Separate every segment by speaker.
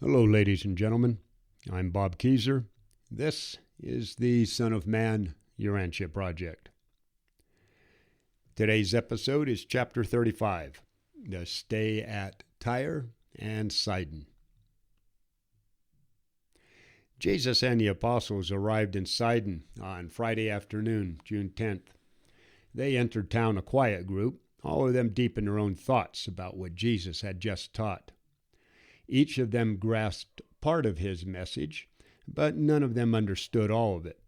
Speaker 1: Hello, ladies and gentlemen. I'm Bob Keyser. This is the Son of Man Urantia Project. Today's episode is Chapter 35, The Stay at Tyre and Sidon. Jesus and the apostles arrived in Sidon on Friday afternoon, June 10th. They entered town a quiet group, all of them deep in their own thoughts about what Jesus had just taught. Each of them grasped part of his message, but none of them understood all of it.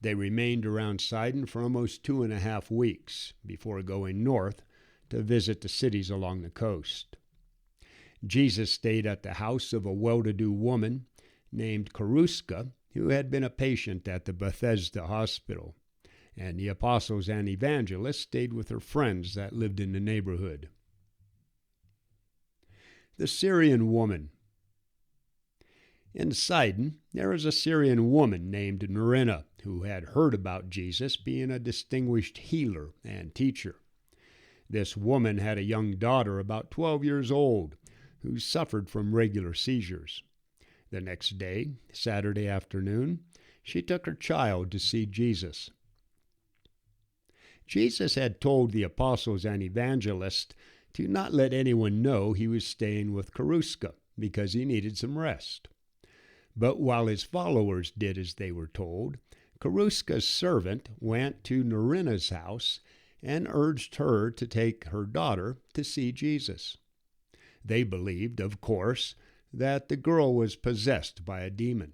Speaker 1: They remained around Sidon for almost 2.5 weeks before going north to visit the cities along the coast. Jesus stayed at the house of a well-to-do woman named Karuska, who had been a patient at the Bethesda hospital, and the apostles and evangelists stayed with her friends that lived in the neighborhood. The Syrian woman. In Sidon, there is a Syrian woman named Norana who had heard about Jesus being a distinguished healer and teacher. This woman had a young daughter about 12 years old who suffered from regular seizures. The next day, Saturday afternoon, she took her child to see Jesus. Jesus had told the apostles and evangelists to not let anyone know he was staying with Karuska because he needed some rest. But while his followers did as they were told, Karuska's servant went to Norana's house and urged her to take her daughter to see Jesus. They believed, of course, that the girl was possessed by a demon.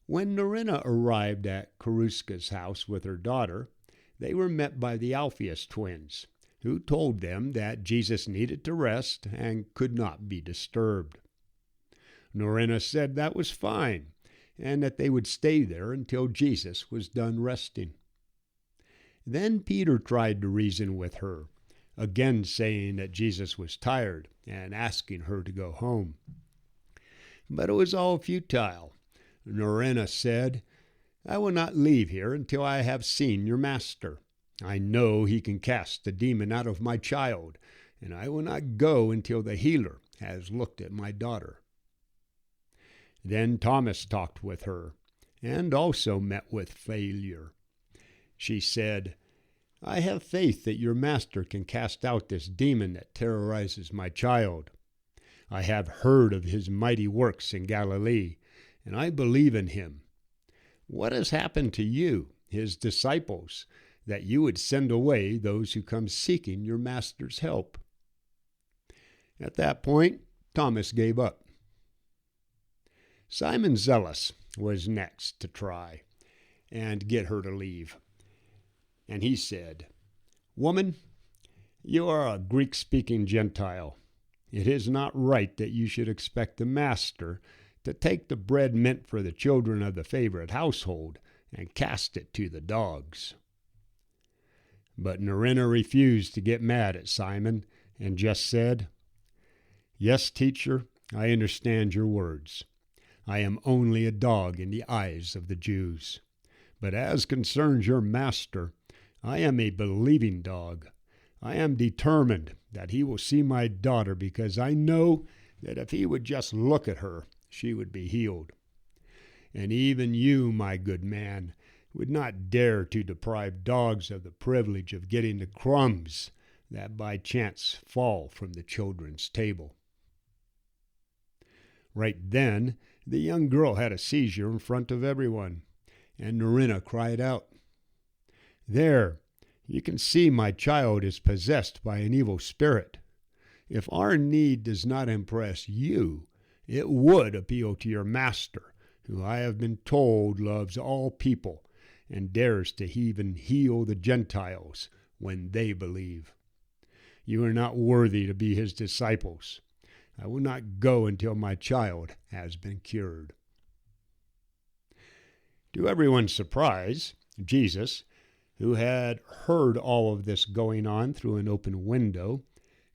Speaker 1: When Norana arrived at Karuska's house with her daughter, they were met by the Alphaeus twins, who told them that Jesus needed to rest and could not be disturbed. Norana said that was fine, and that they would stay there until Jesus was done resting. Then Peter tried to reason with her, again saying that Jesus was tired and asking her to go home. But it was all futile. Norana said, "I will not leave here until I have seen your master. I know he can cast the demon out of my child, and I will not go until the healer has looked at my daughter." Then Thomas talked with her, and also met with failure. She said, "I have faith that your master can cast out this demon that terrorizes my child. I have heard of his mighty works in Galilee, and I believe in him. What has happened to you, his disciples, that you would send away those who come seeking your master's help?" At that point, Thomas gave up. Simon Zealous was next to try and get her to leave. And he said, "Woman, you are a Greek-speaking Gentile. It is not right that you should expect the master to take the bread meant for the children of the favorite household and cast it to the dogs." But Norana refused to get mad at Simon and just said, "Yes, teacher, I understand your words. I am only a dog in the eyes of the Jews. But as concerns your master, I am a believing dog. I am determined that he will see my daughter because I know that if he would just look at her, she would be healed. And even you, my good man, would not dare to deprive dogs of the privilege of getting the crumbs that by chance fall from the children's table." Right then, the young girl had a seizure in front of everyone, and Norana cried out, "There, you can see my child is possessed by an evil spirit. If our need does not impress you, it would appeal to your master, who I have been told loves all people and dares to even heal the Gentiles when they believe. You are not worthy to be his disciples. I will not go until my child has been cured." To everyone's surprise, Jesus, who had heard all of this going on through an open window,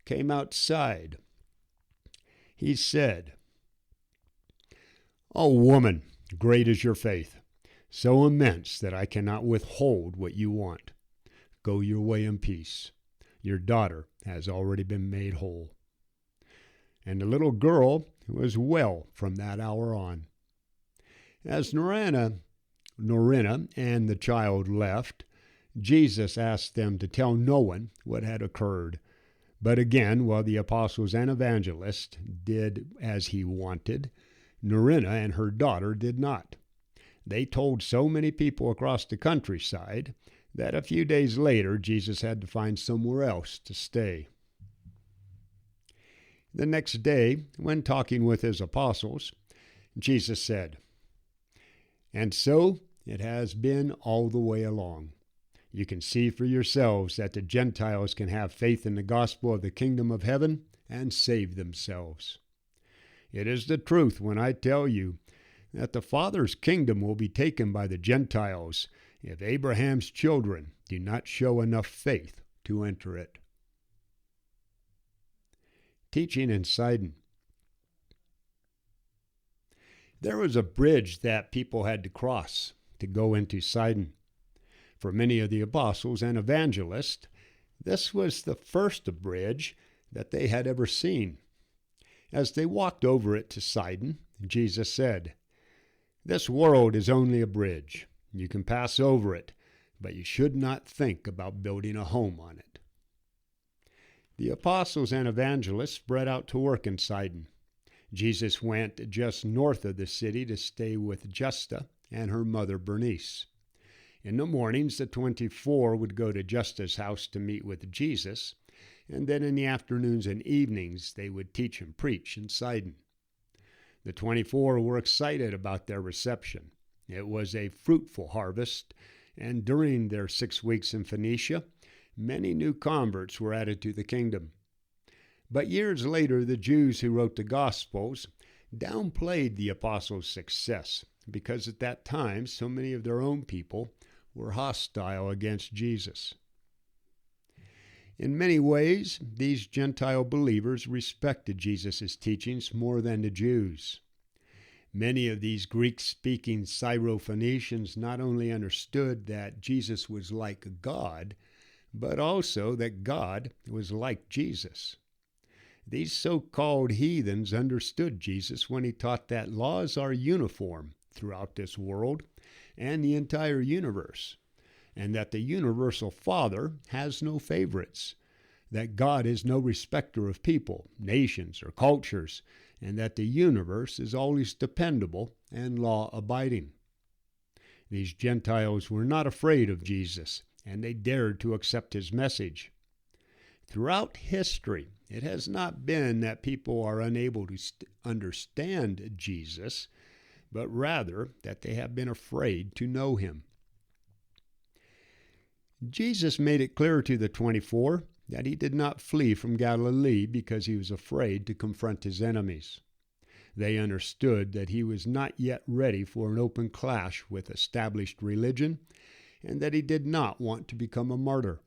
Speaker 1: came outside. He said, "O woman, great is your faith, so immense that I cannot withhold what you want. Go your way in peace. Your daughter has already been made whole." And the little girl was well from that hour on. As Norana and the child left, Jesus asked them to tell no one what had occurred. But again, while the apostles and evangelists did as he wanted, Norana and her daughter did not. They told so many people across the countryside that a few days later Jesus had to find somewhere else to stay. The next day, when talking with his apostles, Jesus said, "And so it has been all the way along. You can see for yourselves that the Gentiles can have faith in the gospel of the kingdom of heaven and save themselves. It is the truth when I tell you that the Father's kingdom will be taken by the Gentiles if Abraham's children do not show enough faith to enter it." Teaching in Sidon. There was a bridge that people had to cross to go into Sidon. For many of the apostles and evangelists, this was the first bridge that they had ever seen. As they walked over it to Sidon, Jesus said, "This world is only a bridge. You can pass over it, but you should not think about building a home on it." The apostles and evangelists spread out to work in Sidon. Jesus went just north of the city to stay with Justa and her mother Bernice. In the mornings, the 24 would go to Justa's house to meet with Jesus, and then in the afternoons and evenings they would teach and preach in Sidon. The 24 were excited about their reception. It was a fruitful harvest, and during their 6 weeks in Phoenicia, many new converts were added to the kingdom. But years later, the Jews who wrote the Gospels downplayed the apostles' success because at that time so many of their own people were hostile against Jesus. In many ways, these Gentile believers respected Jesus' teachings more than the Jews. Many of these Greek-speaking Syrophoenicians not only understood that Jesus was like God, but also that God was like Jesus. These so-called heathens understood Jesus when he taught that laws are uniform throughout this world and the entire universe, and that the universal Father has no favorites, that God is no respecter of people, nations, or cultures, and that the universe is always dependable and law-abiding. These Gentiles were not afraid of Jesus, and they dared to accept his message. Throughout history, it has not been that people are unable to understand Jesus, but rather that they have been afraid to know him. Jesus made it clear to the 24 that he did not flee from Galilee because he was afraid to confront his enemies. They understood that he was not yet ready for an open clash with established religion, and that he did not want to become a martyr.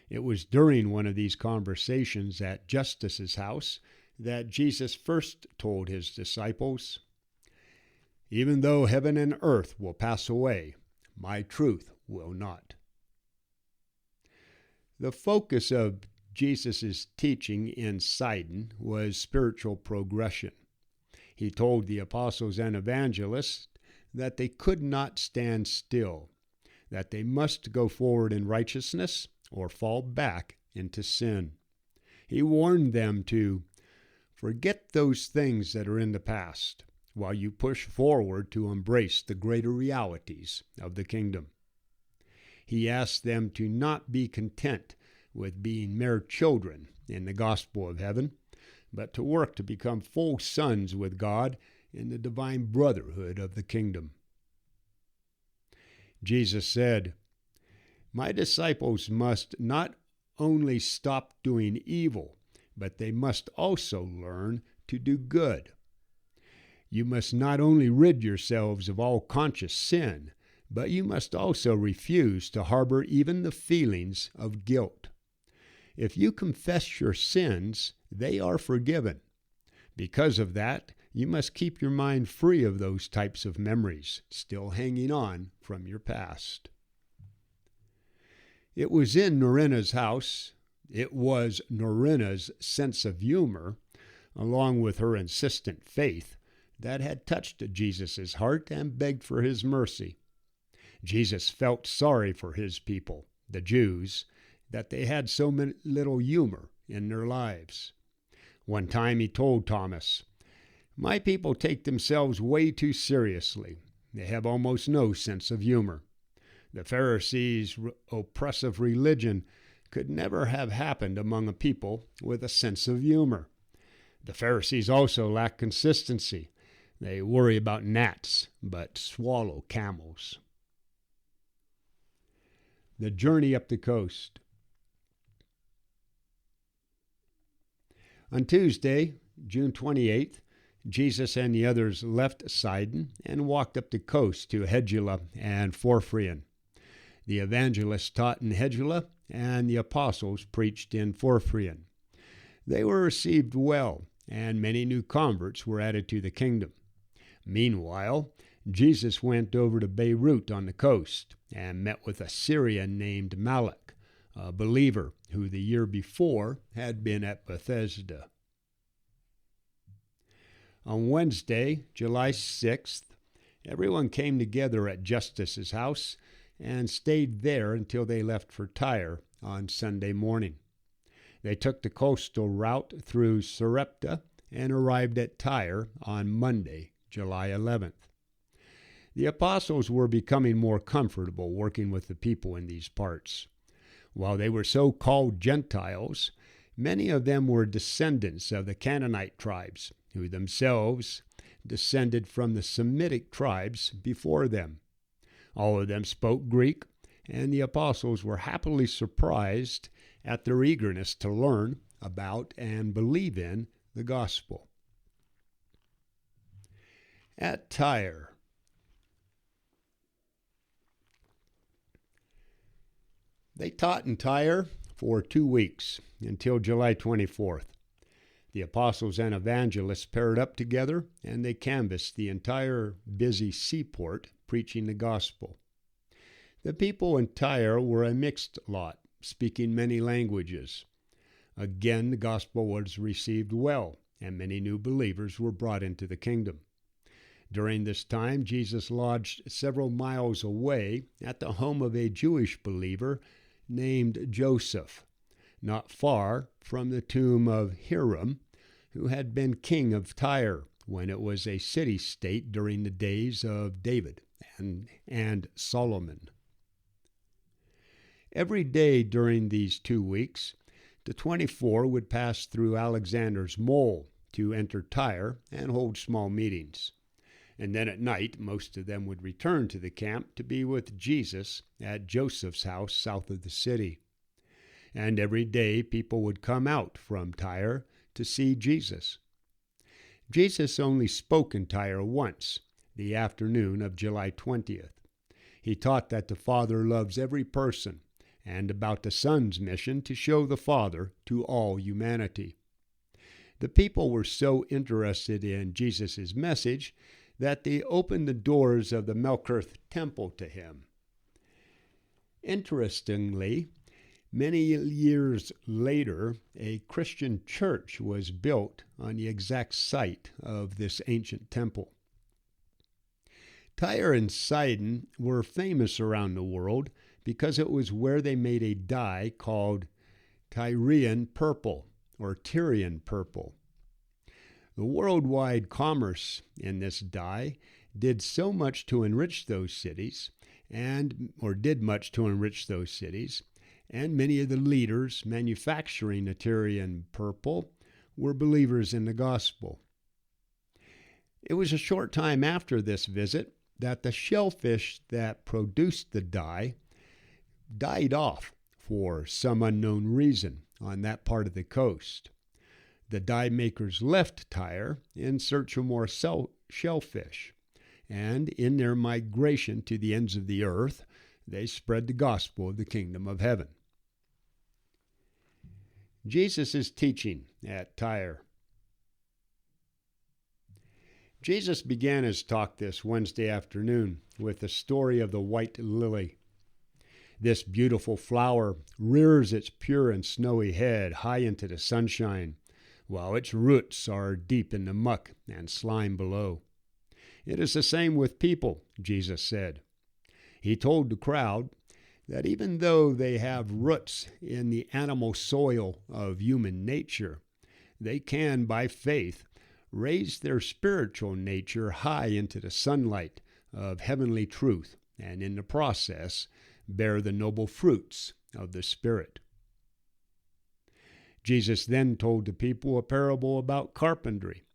Speaker 1: It was during one of these conversations at Justus's house that Jesus first told his disciples, "Even though heaven and earth will pass away, my truth will not." The focus of Jesus' teaching in Sidon was spiritual progression. He told the apostles and evangelists that they could not stand still, that they must go forward in righteousness or fall back into sin. He warned them to forget those things that are in the past while you push forward to embrace the greater realities of the kingdom. He asked them to not be content with being mere children in the gospel of heaven, but to work to become full sons with God in the divine brotherhood of the kingdom. Jesus said, "My disciples must not only stop doing evil, but they must also learn to do good. You must not only rid yourselves of all conscious sin, but you must also refuse to harbor even the feelings of guilt. If you confess your sins, they are forgiven. Because of that, you must keep your mind free of those types of memories still hanging on from your past." It was Norana's sense of humor along with her insistent faith, that had touched Jesus' heart and begged for his mercy. Jesus felt sorry for his people, the Jews, that they had so little humor in their lives. One time he told Thomas, "My people take themselves way too seriously. They have almost no sense of humor. The Pharisees' oppressive religion could never have happened among a people with a sense of humor. The Pharisees also lack consistency. They worry about gnats, but swallow camels." The journey up the coast. On Tuesday, June 28th, Jesus and the others left Sidon and walked up the coast to Hedula and Forphrian. The evangelists taught in Hedula, and the apostles preached in Forphrian. They were received well, and many new converts were added to the kingdom. Meanwhile, Jesus went over to Beirut on the coast and met with a Syrian named Malach, a believer who the year before had been at Bethesda. On Wednesday, July 6th, everyone came together at Justus's house and stayed there until they left for Tyre on Sunday morning. They took the coastal route through Sarepta and arrived at Tyre on Monday, July 11th. The apostles were becoming more comfortable working with the people in these parts. While they were so-called Gentiles, many of them were descendants of the Canaanite tribes, who themselves descended from the Semitic tribes before them. All of them spoke Greek, and the apostles were happily surprised at their eagerness to learn about and believe in the gospel. At Tyre. They taught in Tyre for 2 weeks, until July 24th. The apostles and evangelists paired up together, and they canvassed the entire busy seaport, preaching the gospel. The people in Tyre were a mixed lot, speaking many languages. Again, the gospel was received well, and many new believers were brought into the kingdom. During this time, Jesus lodged several miles away at the home of a Jewish believer named Joseph, not far from the tomb of Hiram, who had been king of Tyre when it was a city-state during the days of David and Solomon. Every day during these 2 weeks, the 24 would pass through Alexander's Mole to enter Tyre and hold small meetings. And then at night, most of them would return to the camp to be with Jesus at Joseph's house south of the city. And every day people would come out from Tyre to see Jesus. Jesus only spoke in Tyre once, the afternoon of July 20th. He taught that the Father loves every person, and about the Son's mission to show the Father to all humanity. The people were so interested in Jesus' message that they opened the doors of the Melkirth Temple to him. Interestingly, many years later, a Christian church was built on the exact site of this ancient temple. Tyre and Sidon were famous around the world because it was where they made a dye called Tyrian purple or Tyrian purple. The worldwide commerce in this dye did much to enrich those cities, and many of the leaders manufacturing the Tyrian purple were believers in the gospel. It was a short time after this visit that the shellfish that produced the dye died off for some unknown reason on that part of the coast. The dye makers left Tyre in search of more shellfish, and in their migration to the ends of the earth, they spread the gospel of the kingdom of heaven. Jesus' teaching at Tyre. Jesus began his talk this Wednesday afternoon with the story of the white lily. This beautiful flower rears its pure and snowy head high into the sunshine, while its roots are deep in the muck and slime below. It is the same with people, Jesus said. He told the crowd that even though they have roots in the animal soil of human nature, they can, by faith, raise their spiritual nature high into the sunlight of heavenly truth, and in the process, bear the noble fruits of the Spirit. Jesus then told the people a parable about carpentry,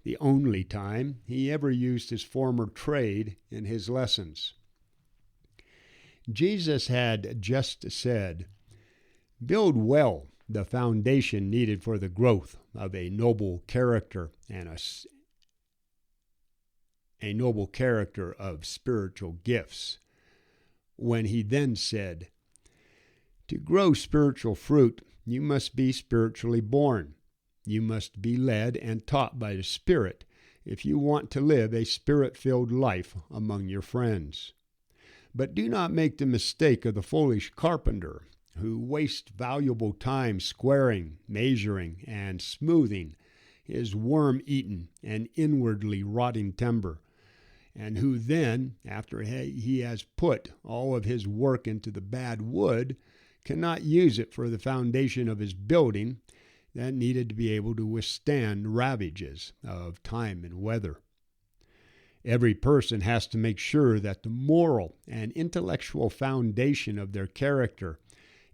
Speaker 1: the only time he ever used his former trade in his lessons. Jesus had just said, "Build well the foundation needed for the growth of a noble character and a noble character of spiritual gifts," when he then said, "To grow spiritual fruit, you must be spiritually born. You must be led and taught by the Spirit if you want to live a Spirit-filled life among your friends. But do not make the mistake of the foolish carpenter, who wastes valuable time squaring, measuring, and smoothing his worm-eaten and inwardly rotting timber, and who then, after he has put all of his work into the bad wood, cannot use it for the foundation of his building that needed to be able to withstand ravages of time and weather. Every person has to make sure that the moral and intellectual foundation of their character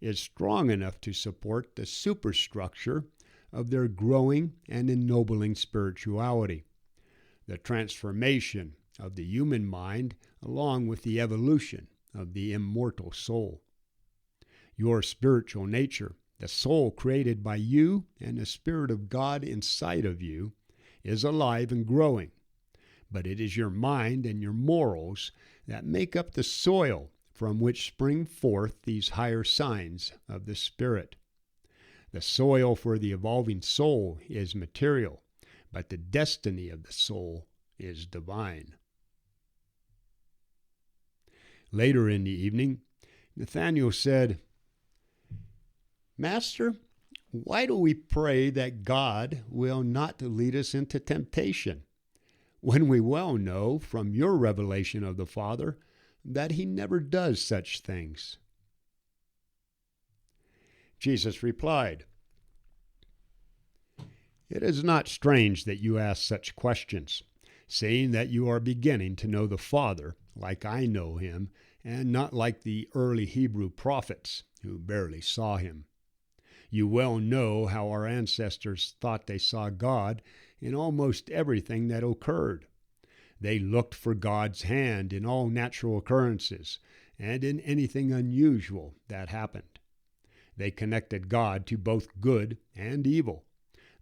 Speaker 1: is strong enough to support the superstructure of their growing and ennobling spirituality, the transformation of the human mind along with the evolution of the immortal soul. Your spiritual nature, the soul created by you and the Spirit of God inside of you, is alive and growing. But it is your mind and your morals that make up the soil from which spring forth these higher signs of the Spirit. The soil for the evolving soul is material, but the destiny of the soul is divine. Later in the evening, Nathanael said, "Master, why do we pray that God will not lead us into temptation, when we well know from your revelation of the Father that he never does such things?" Jesus replied, "It is not strange that you ask such questions, seeing that you are beginning to know the Father like I know him, and not like the early Hebrew prophets who barely saw him. You well know how our ancestors thought they saw God in almost everything that occurred. They looked for God's hand in all natural occurrences and in anything unusual that happened. They connected God to both good and evil.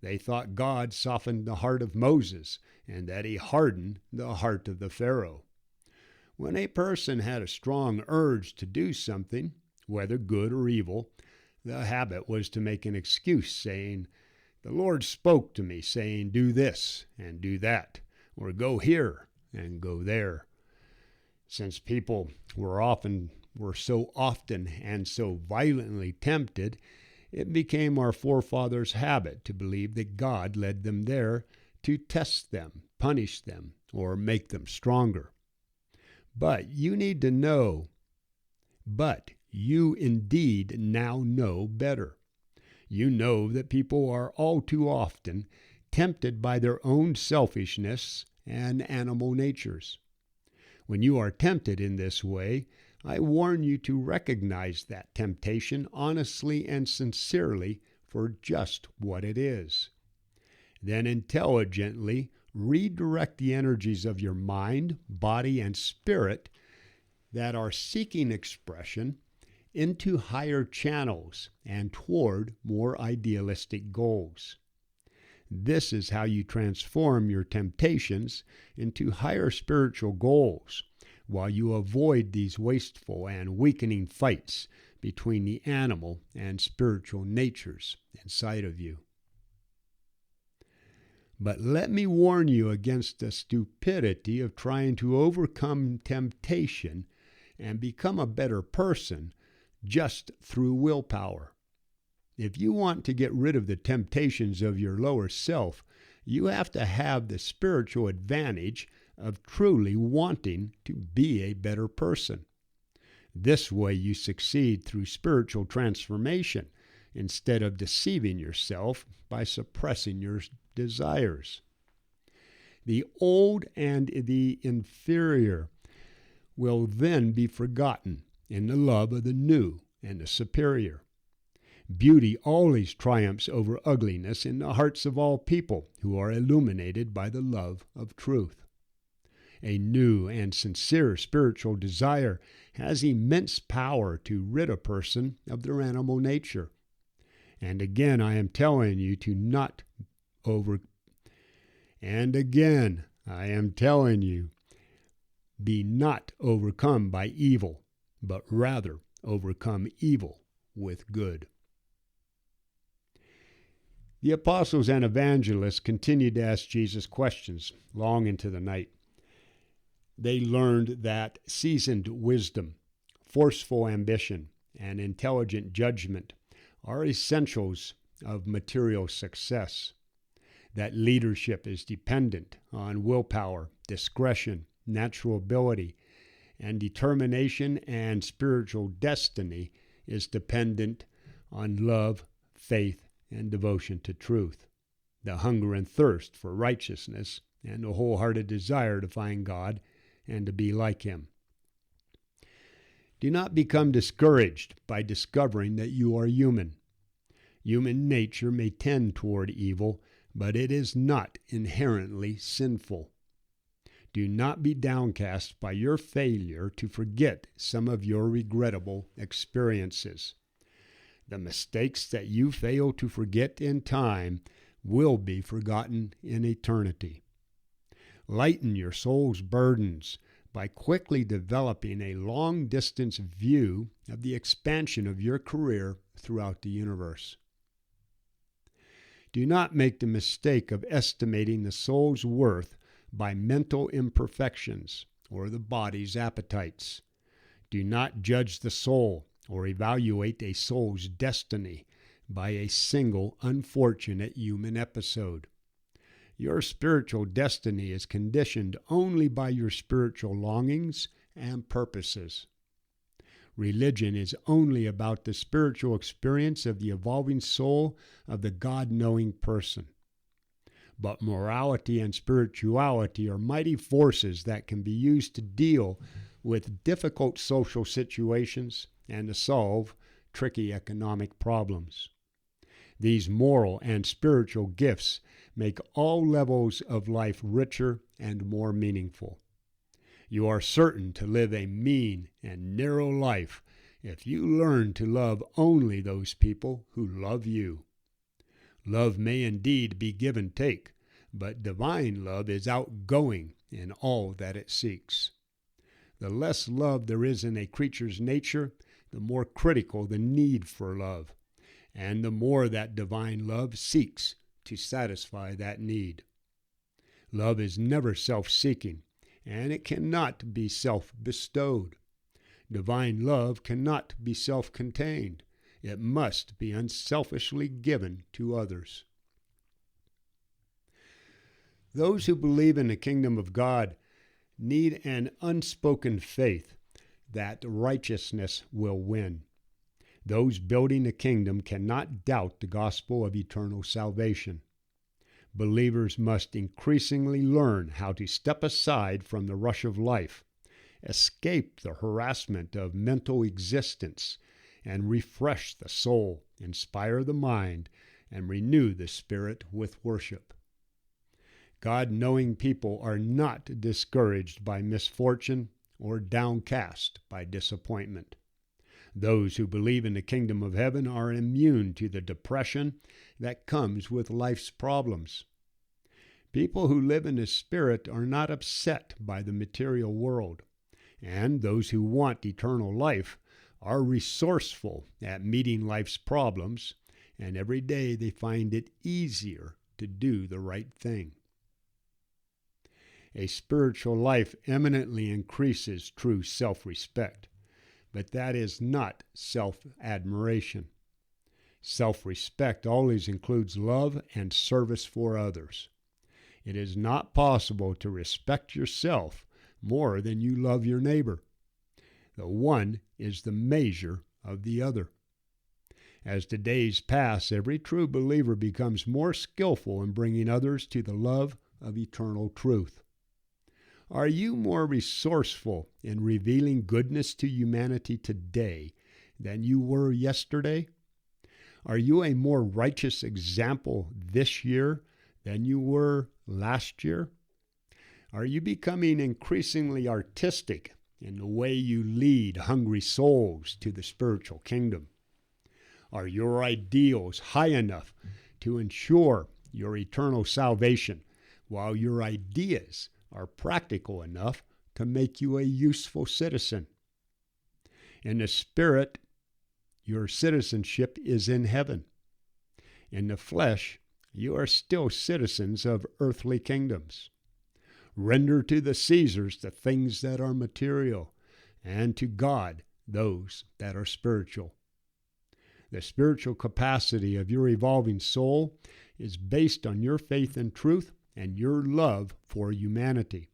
Speaker 1: They thought God softened the heart of Moses and that he hardened the heart of the Pharaoh. When a person had a strong urge to do something, whether good or evil, the habit was to make an excuse, saying, 'The Lord spoke to me, saying, do this and do that, or go here and go there.' Since people were so often and so violently tempted, it became our forefathers' habit to believe that God led them there to test them, punish them, or make them stronger. But you indeed now know better. You know that people are all too often tempted by their own selfishness and animal natures. When you are tempted in this way, I warn you to recognize that temptation honestly and sincerely for just what it is. Then intelligently redirect the energies of your mind, body, and spirit that are seeking expression into higher channels and toward more idealistic goals. This is how you transform your temptations into higher spiritual goals, while you avoid these wasteful and weakening fights between the animal and spiritual natures inside of you. But let me warn you against the stupidity of trying to overcome temptation and become a better person just through willpower. if you want to get rid of the temptations of your lower self, you have to have the spiritual advantage of truly wanting to be a better person. This way you succeed through spiritual transformation instead of deceiving yourself by suppressing your desires. The old and the inferior will then be forgotten in the love of the new and the superior. Beauty always triumphs over ugliness in the hearts of all people who are illuminated by the love of truth. A new and sincere spiritual desire has immense power to rid a person of their animal nature. And again, I am telling you to not be not overcome by evil, but rather overcome evil with good. The apostles and evangelists continued to ask Jesus questions long into the night. They learned that seasoned wisdom, forceful ambition, and intelligent judgment are essentials of material success, that leadership is dependent on willpower, discretion, natural ability, and determination, and spiritual destiny is dependent on love, faith, and devotion to truth, the hunger and thirst for righteousness, and a wholehearted desire to find God and to be like Him. Do not become discouraged by discovering that you are human. Human nature may tend toward evil, but it is not inherently sinful. Do not be downcast by your failure to forget some of your regrettable experiences. The mistakes that you fail to forget in time will be forgotten in eternity. Lighten your soul's burdens by quickly developing a long-distance view of the expansion of your career throughout the universe. Do not make the mistake of estimating the soul's worth by mental imperfections or the body's appetites. Do not judge the soul or evaluate a soul's destiny by a single unfortunate human episode. Your spiritual destiny is conditioned only by your spiritual longings and purposes. Religion is only about the spiritual experience of the evolving soul of the God-knowing person. But morality and spirituality are mighty forces that can be used to deal with difficult social situations and to solve tricky economic problems. These moral and spiritual gifts make all levels of life richer and more meaningful. You are certain to live a mean and narrow life if you learn to love only those people who love you. Love may indeed be give and take, but divine love is outgoing in all that it seeks. The less love there is in a creature's nature, the more critical the need for love, and the more that divine love seeks to satisfy that need. Love is never self-seeking, and it cannot be self-bestowed. Divine love cannot be self-contained. It must be unselfishly given to others. Those who believe in the kingdom of God need an unspoken faith that righteousness will win. Those building the kingdom cannot doubt the gospel of eternal salvation. Believers must increasingly learn how to step aside from the rush of life, escape the harassment of mental existence, and refresh the soul, inspire the mind, and renew the spirit with worship. God-knowing people are not discouraged by misfortune or downcast by disappointment. Those who believe in the kingdom of heaven are immune to the depression that comes with life's problems. People who live in the Spirit are not upset by the material world, and those who want eternal life are resourceful at meeting life's problems, and every day they find it easier to do the right thing. A spiritual life eminently increases true self-respect, but that is not self-admiration. Self-respect always includes love and service for others. It is not possible to respect yourself more than you love your neighbor. The one is the measure of the other. As the days pass, every true believer becomes more skillful in bringing others to the love of eternal truth. Are you more resourceful in revealing goodness to humanity today than you were yesterday? Are you a more righteous example this year than you were last year? Are you becoming increasingly artistic in the way you lead hungry souls to the spiritual kingdom? Are your ideals high enough to ensure your eternal salvation, while your ideas are practical enough to make you a useful citizen? In the spirit, your citizenship is in heaven. In the flesh, you are still citizens of earthly kingdoms. Render to the Caesars the things that are material, and to God those that are spiritual. The spiritual capacity of your evolving soul is based on your faith in truth and your love for humanity.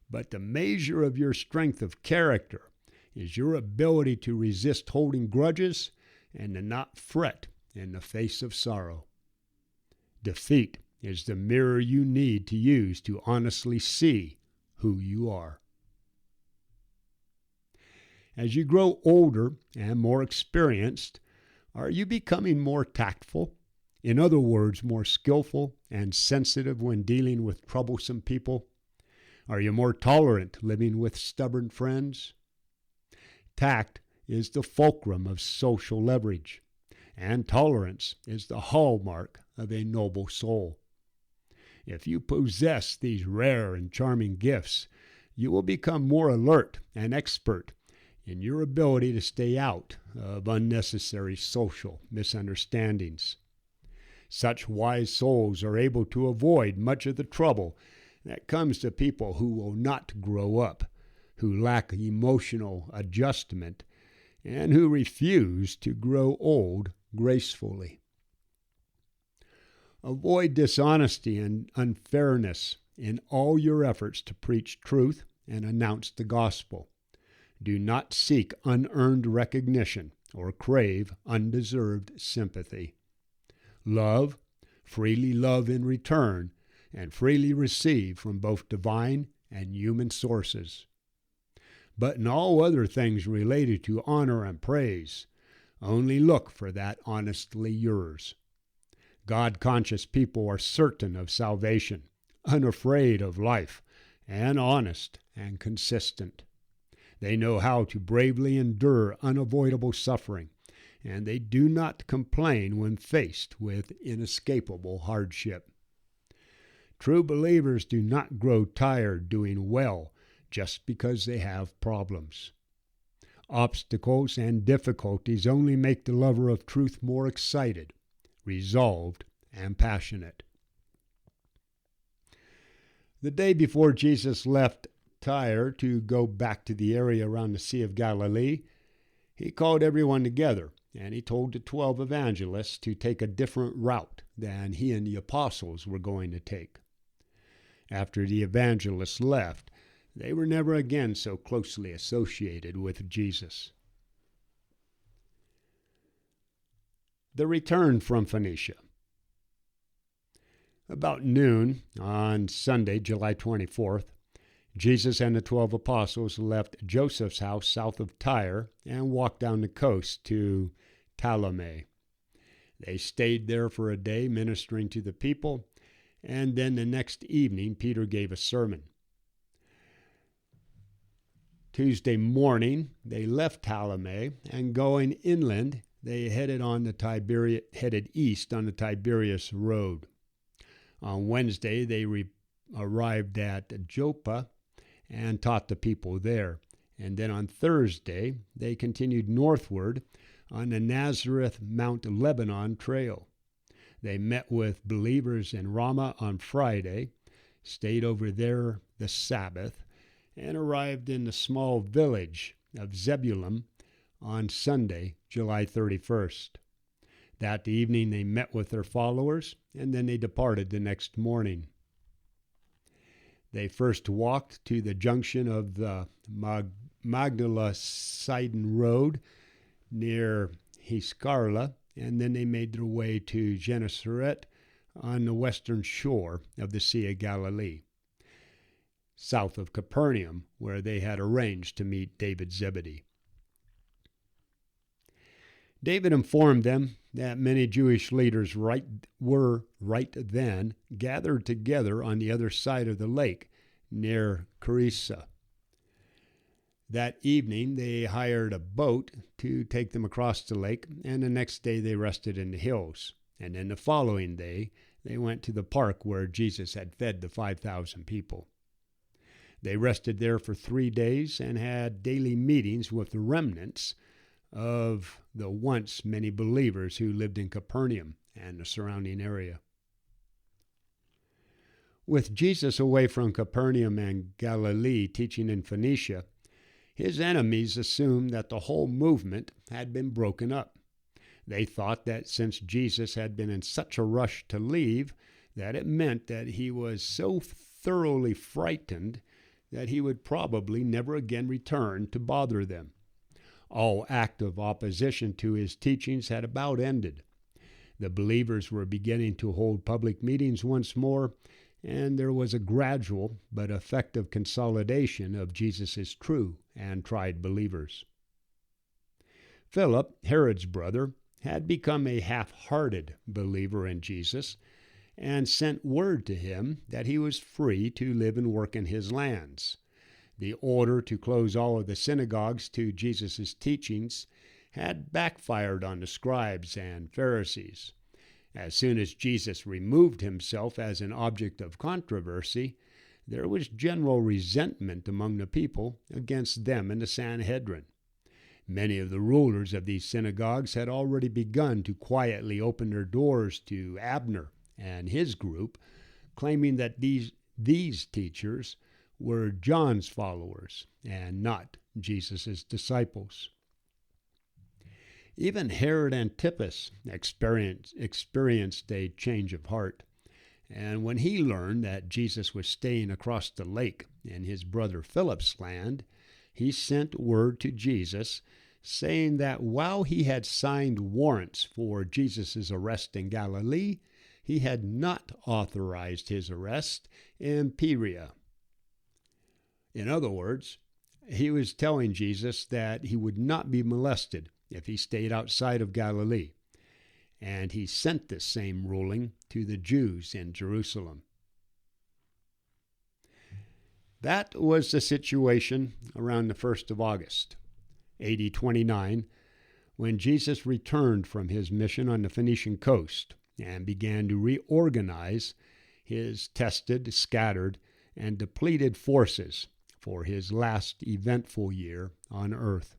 Speaker 1: But the measure of your strength of character is your ability to resist holding grudges and to not fret in the face of sorrow. Defeat is the mirror you need to use to honestly see who you are. As you grow older and more experienced, are you becoming more tactful? In other words, more skillful and sensitive when dealing with troublesome people? Are you more tolerant living with stubborn friends? Tact is the fulcrum of social leverage, and tolerance is the hallmark of a noble soul. If you possess these rare and charming gifts, you will become more alert and expert in your ability to stay out of unnecessary social misunderstandings. Such wise souls are able to avoid much of the trouble that comes to people who will not grow up, who lack emotional adjustment, and who refuse to grow old gracefully. Avoid dishonesty and unfairness in all your efforts to preach truth and announce the gospel. Do not seek unearned recognition or crave undeserved sympathy. Love, freely love in return, and freely receive from both divine and human sources. But in all other things related to honor and praise, only look for that honestly yours. God-conscious people are certain of salvation, unafraid of life, and honest and consistent. They know how to bravely endure unavoidable suffering, and they do not complain when faced with inescapable hardship. True believers do not grow tired doing well just because they have problems. Obstacles and difficulties only make the lover of truth more excited, resolved, and passionate. The day before Jesus left Tyre to go back to the area around the Sea of Galilee, he called everyone together, and he told the 12 evangelists to take a different route than he and the apostles were going to take. After the evangelists left, they were never again so closely associated with Jesus. The return from Phoenicia. About noon on Sunday, July 24th, Jesus and the 12 apostles left Joseph's house south of Tyre and walked down the coast to Ptolemy. They stayed there for a day ministering to the people, and then the next evening Peter gave a sermon. Tuesday morning, they left Ptolemy, and going inland, they headed east on the Tiberias Road. On Wednesday, they arrived at Joppa and taught the people there. And then on Thursday, they continued northward on the Nazareth-Mount Lebanon trail. They met with believers in Ramah on Friday, stayed over there the Sabbath, and arrived in the small village of Zebulun on Sunday, July 31st. That evening they met with their followers, and then they departed the next morning. They first walked to the junction of the Magdala-Sidon road near Hiscarla, and then they made their way to Gennesaret on the western shore of the Sea of Galilee, south of Capernaum, where they had arranged to meet David Zebedee. David informed them that many Jewish leaders were right then gathered together on the other side of the lake near Charissa. That evening they hired a boat to take them across the lake, and the next day they rested in the hills. And then the following day they went to the park where Jesus had fed the 5,000 people. They rested there for 3 days and had daily meetings with the remnants of the once many believers who lived in Capernaum and the surrounding area. With Jesus away from Capernaum and Galilee teaching in Phoenicia, his enemies assumed that the whole movement had been broken up. They thought that since Jesus had been in such a rush to leave, that it meant that he was so thoroughly frightened that he would probably never again return to bother them. All active opposition to his teachings had about ended. The believers were beginning to hold public meetings once more, and there was a gradual but effective consolidation of Jesus' true and tried believers. Philip, Herod's brother, had become a half-hearted believer in Jesus and sent word to him that he was free to live and work in his lands. The order to close all of the synagogues to Jesus' teachings had backfired on the scribes and Pharisees. As soon as Jesus removed himself as an object of controversy, there was general resentment among the people against them in the Sanhedrin. Many of the rulers of these synagogues had already begun to quietly open their doors to Abner and his group, claiming that these teachers were John's followers and not Jesus' disciples. Even Herod Antipas experienced a change of heart, and when he learned that Jesus was staying across the lake in his brother Philip's land, he sent word to Jesus saying that while he had signed warrants for Jesus' arrest in Galilee, he had not authorized his arrest in Perea. In other words, he was telling Jesus that he would not be molested if he stayed outside of Galilee, and he sent this same ruling to the Jews in Jerusalem. That was the situation around the 1st of August, AD 29, when Jesus returned from his mission on the Phoenician coast and began to reorganize his tested, scattered, and depleted forces for his last eventful year on earth.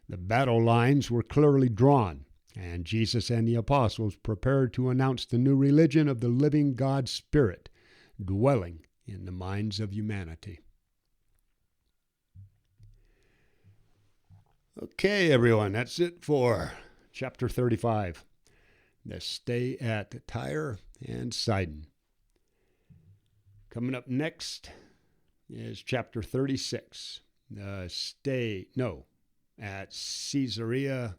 Speaker 1: The battle lines were clearly drawn, and Jesus and the apostles prepared to announce the new religion of the living God Spirit dwelling in the minds of humanity. Okay, everyone, that's it for chapter 35, the stay at Tyre and Sidon. Coming up next is chapter 36, the stay at Caesarea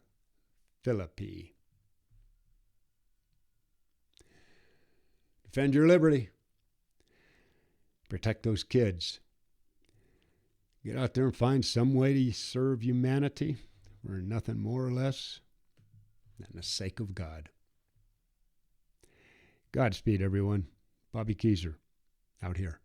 Speaker 1: Philippi. Defend your liberty. Protect those kids. Get out there and find some way to serve humanity for nothing more or less than the sake of God. Godspeed, everyone. Bobby Keyser, out here.